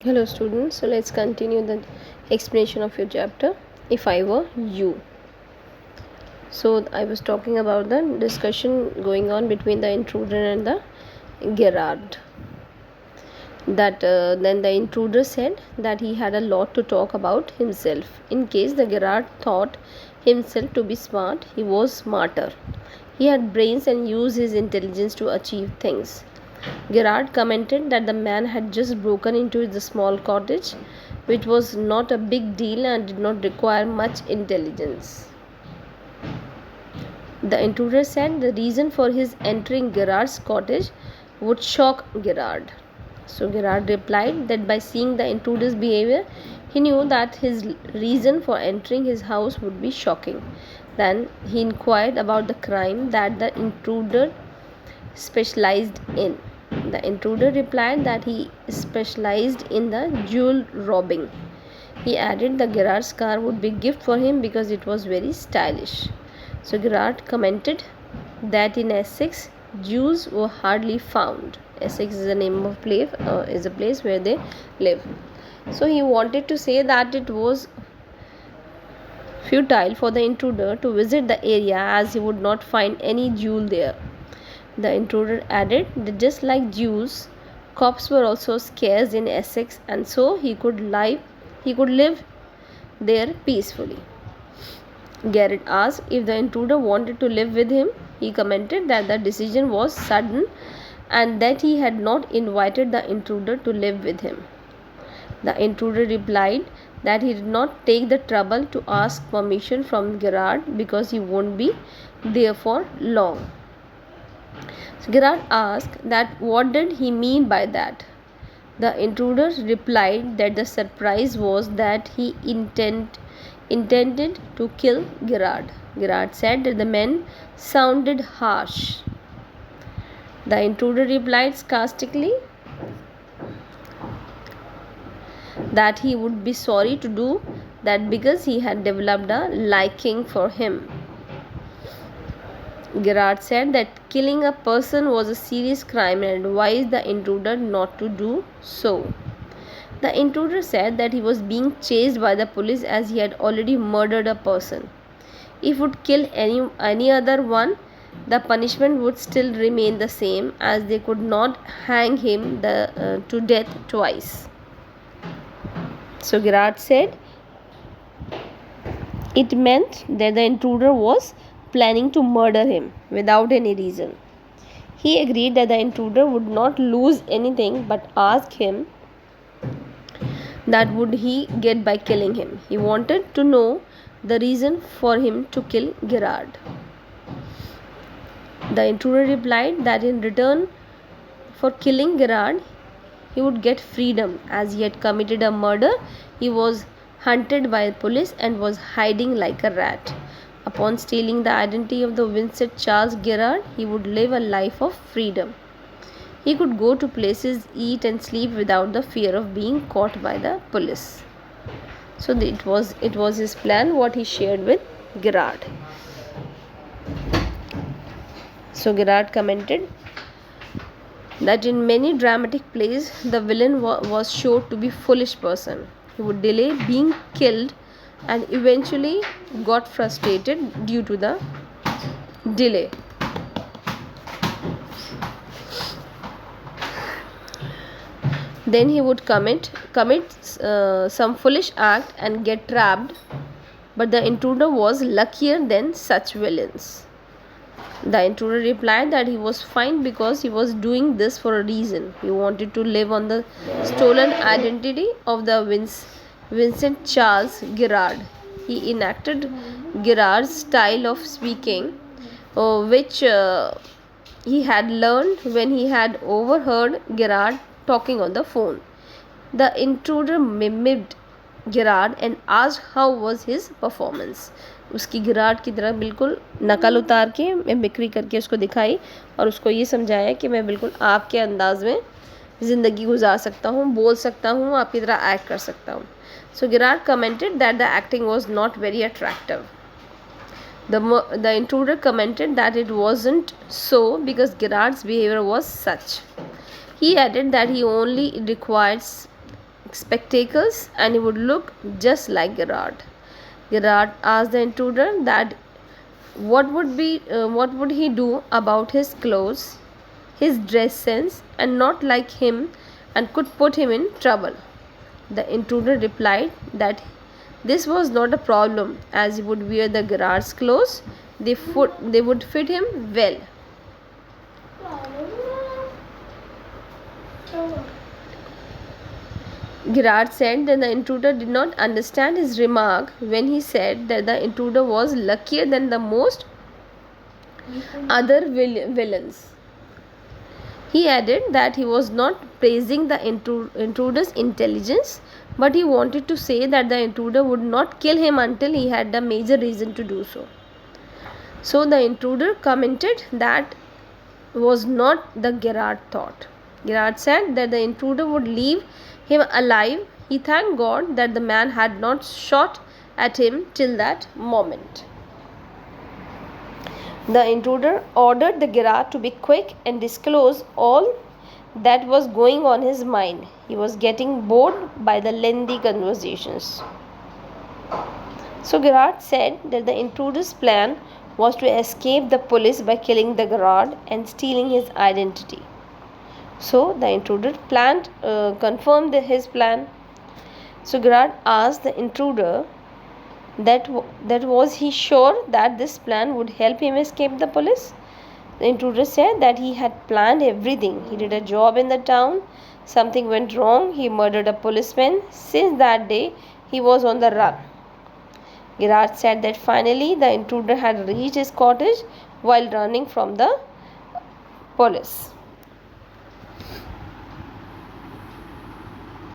Hello students, so let's continue the explanation of your chapter If I Were You. So I was talking about the discussion going on between the intruder and the Gerard. Then the intruder said that he had a lot to talk about himself. In case the Gerard thought himself to be smart, he was smarter. He had brains and used his intelligence to achieve things. Gerard commented that the man had just broken into the small cottage, which was not a big deal and did not require much intelligence. The intruder said the reason for his entering Gerard's cottage would shock Gerard. So Gerard replied that by seeing the intruder's behavior, he knew that his reason for entering his house would be shocking. Then he inquired about the crime that the intruder specialized in. The intruder replied that he specialized in the jewel robbing. He added the Gerard's car would be a gift for him because it was very stylish. So Gerard commented that in Essex, Jews were hardly found. Essex is the name of is a place where they live. So he wanted to say that it was futile for the intruder to visit the area as he would not find any jewel there. The intruder added that just like Jews, cops were also scarce in Essex, and so he could live there peacefully. Garrett asked if the intruder wanted to live with him. He commented that the decision was sudden and that he had not invited the intruder to live with him. The intruder replied that he did not take the trouble to ask permission from Gerard because he won't be there for long. So Gerard asked that what did he mean by that. The intruder replied that the surprise was that he intended to kill Gerard. Gerard said that the man sounded harsh. The intruder replied sarcastically that he would be sorry to do that because he had developed a liking for him. Gerard said that killing a person was a serious crime and advised the intruder not to do so. The intruder said that he was being chased by the police as he had already murdered a person. If he would kill any other one, the punishment would still remain the same as they could not hang him to death twice. So Gerard said it meant that the intruder was planning to murder him without any reason. He agreed that the intruder would not lose anything but asked him that would he get by killing him. He wanted to know the reason for him to kill Gerard. The intruder replied that in return for killing Gerard, he would get freedom as he had committed a murder. He was hunted by police and was hiding like a rat. Upon stealing the identity of the Vincent Charles Gerard, he would live a life of freedom. He could go to places, eat and sleep without the fear of being caught by the police. So it was his plan what he shared with Gerard. So Gerard commented that in many dramatic plays the villain was shown to be foolish person. He would delay being killed and eventually got frustrated due to the delay. Then he would commit some foolish act and get trapped, but the intruder was luckier than such villains. The intruder replied that he was fine because he was doing this for a reason. He wanted to live on the stolen identity of the Vincent Charles Gerard. He enacted Gerard's style of speaking, which he had learned when he had overheard Gerard talking on the phone. The intruder mimicked Gerard and asked how was his performance. उसकी गिरार्ड की तरह बिल्कुल नकल उतार के mimicry करके उसको दिखाई और उसको ये समझाया कि मैं बिल्कुल आपके अंदाज में ज़िंदगी गुजार सकता हूँ, बोल सकता हूँ, आपकी तरह एक्ट कर सकता हूँ. So Gerard commented that the acting was not very attractive. The intruder commented that it wasn't so because Gerard's behavior was such. He added that he only required spectacles and he would look just like Gerard. Gerard asked the intruder that what would he do about his clothes, his dress sense, and not like him, and could put him in trouble. The intruder replied that this was not a problem, as he would wear the Gerard's clothes. They would fit him well. Gerard said that the intruder did not understand his remark when he said that the intruder was luckier than the most other villains. He added that he was not praising the intruder's intelligence, but he wanted to say that the intruder would not kill him until he had a major reason to do so. So the intruder commented that was not the Gerard thought. Gerard said that the intruder would leave him alive. He thanked God that the man had not shot at him till that moment. The intruder ordered the Gerard to be quick and disclose all that was going on his mind. He was getting bored by the lengthy conversations. So Gerard said that the intruder's plan was to escape the police by killing the Gerard and stealing his identity. So the intruder confirmed his plan. So Gerard asked the intruder that was he sure that this plan would help him escape the police. The intruder said that he had planned everything. He did a job in the town. Something went wrong. He murdered a policeman. Since that day, he was on the run. Gerard said that finally the intruder had reached his cottage while running from the police.